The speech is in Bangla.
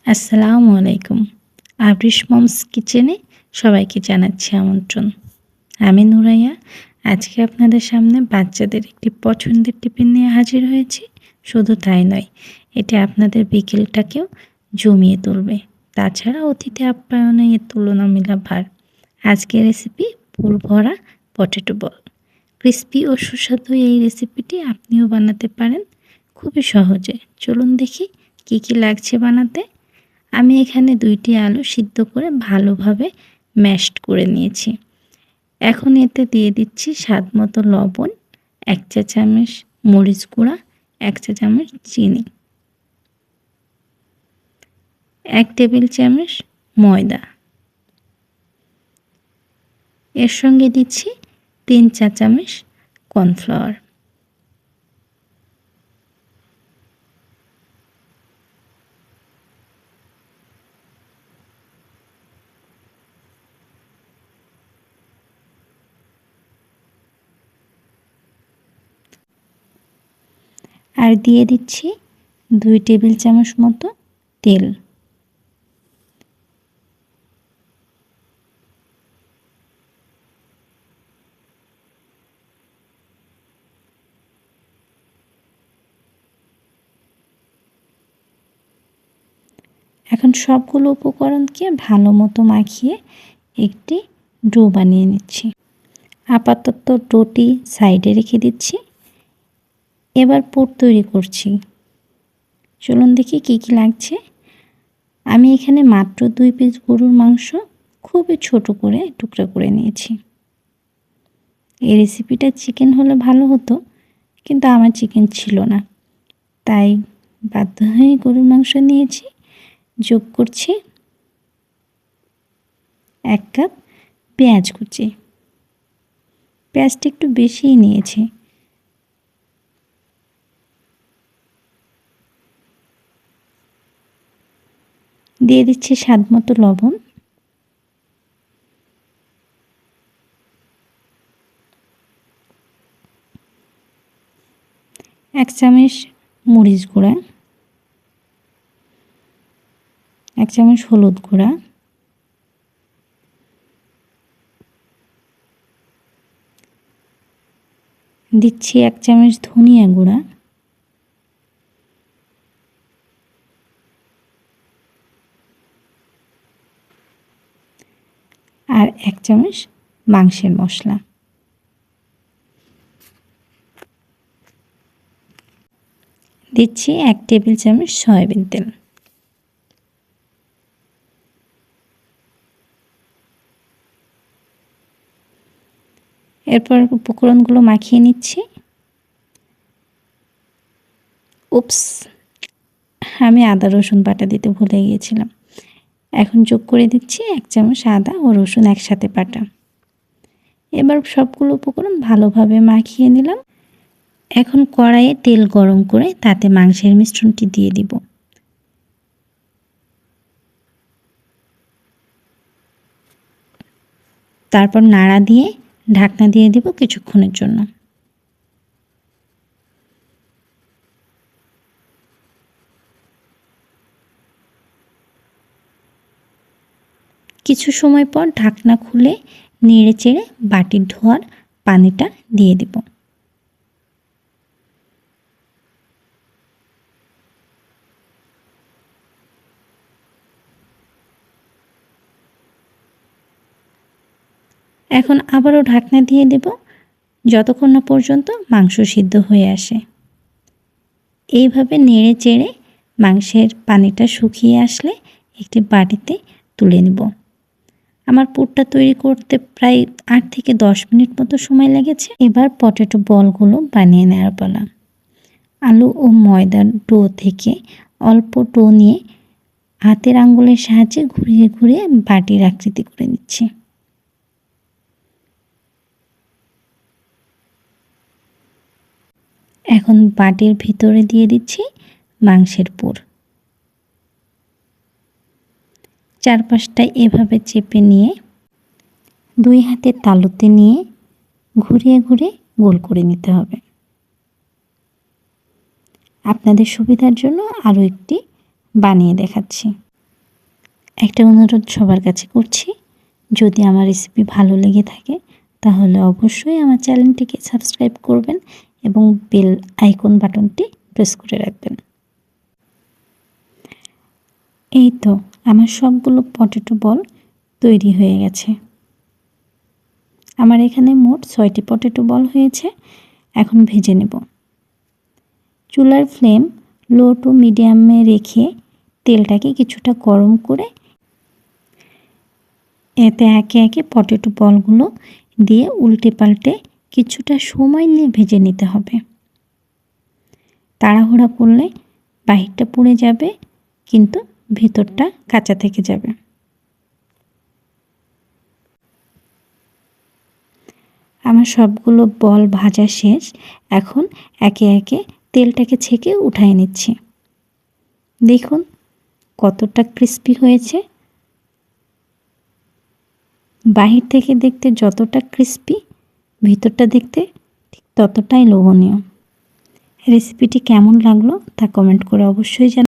আসসালামু আলাইকুম। আবরিশ মমস কিচেনে সবাইকে জানাচ্ছি আমন্ত্রণ। আমি নুরাইয়া। আজকে আপনাদের সামনে বাচ্চাদের একটি পছন্দের টিফিন নিয়ে হাজির হয়েছি। শুধু তাই নয়, এটা আপনাদের বিকেলটাকেও জমিয়ে তুলবে। তাছাড়া অতিথি আপ্যায়নে এর তুলনা মেলা ভার। আজকের রেসিপি ফুল ভরা পটেটো বল। ক্রিস্পি ও সুস্বাদু এই রেসিপিটি আপনিও বানাতে পারেন খুবই সহজে। চলুন দেখি কী কী লাগছে বানাতে। আমি এখানে 2টি আলু সিদ্ধ করে ভালোভাবে ম্যাশড করে নিয়েছি। এখন এতে দিয়ে দিচ্ছি স্বাদমতো লবণ, 1 চা চামচ মরিচ গুঁড়া, 1 চা চামচ চিনি, 1 টেবিল চামচ ময়দা। এর সঙ্গে দিচ্ছি 3 চা চামচ কর্নফ্লাওয়ার। আর দিয়ে দিচ্ছি 2 টেবিল চামচ মতো তেল। এখন সবগুলো উপকরণকে ভালো মতো মাখিয়ে একটি ডো বানিয়ে নিচ্ছি। আপাতত ডোটি সাইডে রেখে দিচ্ছি। এবার পুর তৈরি করছি। চলুন দেখি কী কী লাগছে। আমি এখানে মাত্র 2 পিস গরুর মাংস খুবই ছোট করে টুকরা করে নিয়েছি। এই রেসিপিটা চিকেন হলে ভালো হতো, কিন্তু আমার চিকেন ছিল না, তাই বাধ্য হয়ে গরুর মাংস নিয়েছি। যোগ করছি 1 কাপ পেঁয়াজ কুচি। পেঁয়াজটা একটু বেশিই নিয়েছি। দিয়ে দিচ্ছি স্বাদমতো লবণ। এক চামচ মরিচ গুঁড়া, 1 চামচ হলুদ গুঁড়া, দিচ্ছি 1 চামচ ধনিয়া গুঁড়া, আর 1 চামচ মাংসের মশলা। দিচ্ছি 1 টেবিল চামচ সয়াবিন তেল। এরপর উপকরণগুলো মাখিয়ে নিচ্ছি। উপস, আমি আদা রসুন বাটা দিতে ভুলে গিয়েছিলাম। এখন যোগ করে দিচ্ছি 1 চামচ আদা ও রসুন একসাথে বাটা। এবার সবগুলো উপকরণ ভালোভাবে মাখিয়ে নিলাম। এখন কড়াইয়ে তেল গরম করে তাতে মাংসের মিশ্রণটি দিয়ে দিব। তারপর নাড়া দিয়ে ঢাকনা দিয়ে দিব কিছুক্ষণের জন্য। কিছু সময় পর ঢাকনা খুলে নেড়ে চেড়ে বাটির ধোয়ার পানিটা দিয়ে দিব। এখন আবারও ঢাকনা দিয়ে দেব যতক্ষণ না পর্যন্ত মাংস সিদ্ধ হয়ে আসে। এইভাবে নেড়ে চেড়ে মাংসের পানিটা শুকিয়ে আসলে একটি বাটিতে তুলে নেব। আমার পুরটা তৈরি করতে প্রায় 8 থেকে 10 মিনিট মতো সময় লেগেছে। এবার পটেটো বলগুলো বানিয়ে নেওয়ার পালা। আলু ও ময়দার ডো থেকে অল্প ডো নিয়ে হাতের আঙ্গুলের সাহায্যে ঘুরিয়ে ঘুরিয়ে বাটির আকৃতি করে নিচ্ছি। এখন বাটির ভিতরে দিয়ে দিচ্ছি মাংসের পুর। চারপাশটা এভাবে চেপে নিয়ে 2 হাতের তালুতে নিয়ে ঘুরিয়ে ঘুরিয়ে গোল করে নিতে হবে। আপনাদের সুবিধার জন্য আরও একটি বানিয়ে দেখাচ্ছি। একটা অনুরোধ সবার কাছে করছি, যদি আমার রেসিপি ভালো লেগে থাকে তাহলে অবশ্যই আমার চ্যানেলটিকে সাবস্ক্রাইব করবেন এবং বেল আইকন বাটনটি প্রেস করে রাখবেন। এই তো আমার সবগুলো পটেটো বল তৈরি হয়ে গেছে। আমার এখানে মোট 6টি পটেটো বল হয়েছে। এখন ভেজে নেব। চুলার ফ্লেম লো টু মিডিয়ামে রেখে তেলটাকে কিছুটা গরম করে এতে একে একে পটেটো বলগুলো দিয়ে উল্টে পাল্টে কিছুটা সময় নিয়ে ভেজে নিতে হবে। তাড়াহুড়া করলে বাহিরটা পুড়ে যাবে, কিন্তু ভিতরটা কাঁচা থেকে যাবে। আমার সবগুলো বল ভাজা শেষ। এখন একে একে তেলটাকে ছেঁকে উঠায় নিচ্ছি। দেখুন কতটা ক্রিস্পি হয়েছে। বাহির থেকে দেখতে যতটা ক্রিস্পি, ভিতরটা দেখতে ঠিক ততটাই লোভনীয়। রেসিপিটি কেমন লাগলো তা কমেন্ট করে অবশ্যই জানাবেন।